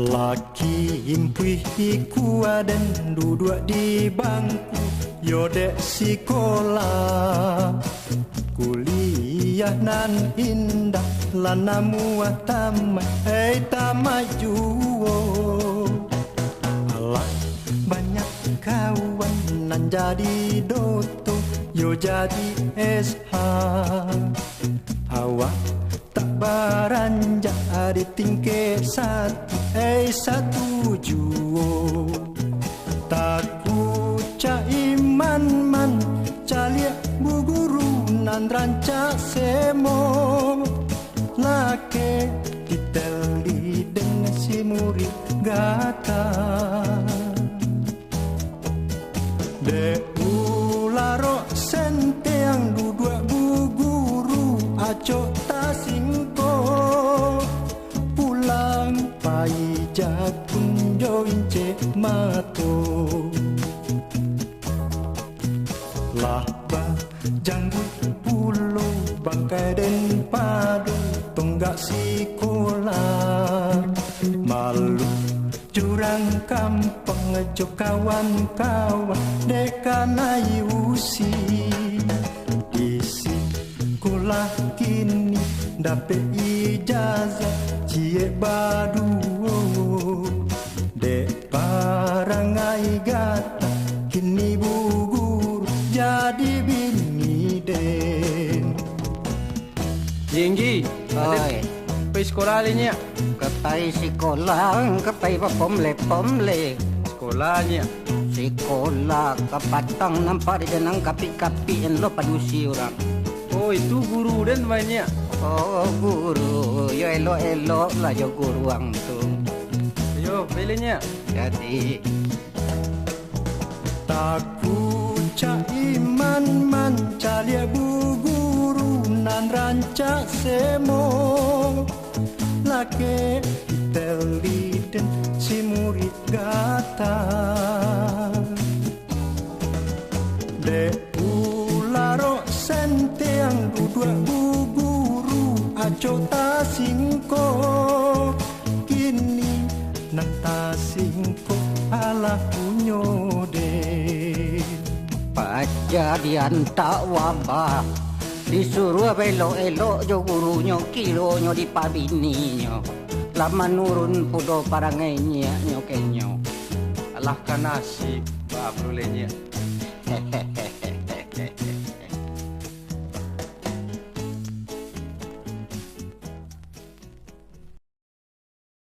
Laki impuih ikua dan duduk di bangku yodek sekolah. Kuliah nan indah lana muah tamat tamat juo. Alah banyak kawan nan jadi doto yo jadi SH. Awak tak beranjak di tingkat satu juo. Takut ca iman man caliak bu guru nan rancak semo. Lake diteli dengan si murid gata. De ularo sente yang duduk bu guru acok ta singko. Pulang pai jakun joince mato. Lah ba janggut pulo bangkai den padu tonggak sekolah. Malu jurang kampung ngejo kawan-kawan dekan ayusi. Isi sekolah kini dapet ijazah cie baduo. Dek parangai gata kini bugur jadi bini den. Jinggi, Oi, pergi sekolah linya. kepai sekolah, kepai pomle. Sekolahnya. Sekolah kepatang nampak di denang kapi-kapi yang lo padusi orang. Oh, itu guru dan banyak. Oh guru, yo elok-elok lah yo guru ang tu. Yo, pilihnya. Jadi Takut ca iman man calia bu guru nan rancak semo. Lake teliden si murid gata. De ularo sente yang duduk bu guru aco ta singko. Kini nan ta singko ala punyo de. pajadian tak wabah. Disuruh elok-elok jo gurunya kilonyo di pabininyo. Lama nurun pudo parangainya nyokenyo. Alah kanasi, bah perolehnya. Hehehe.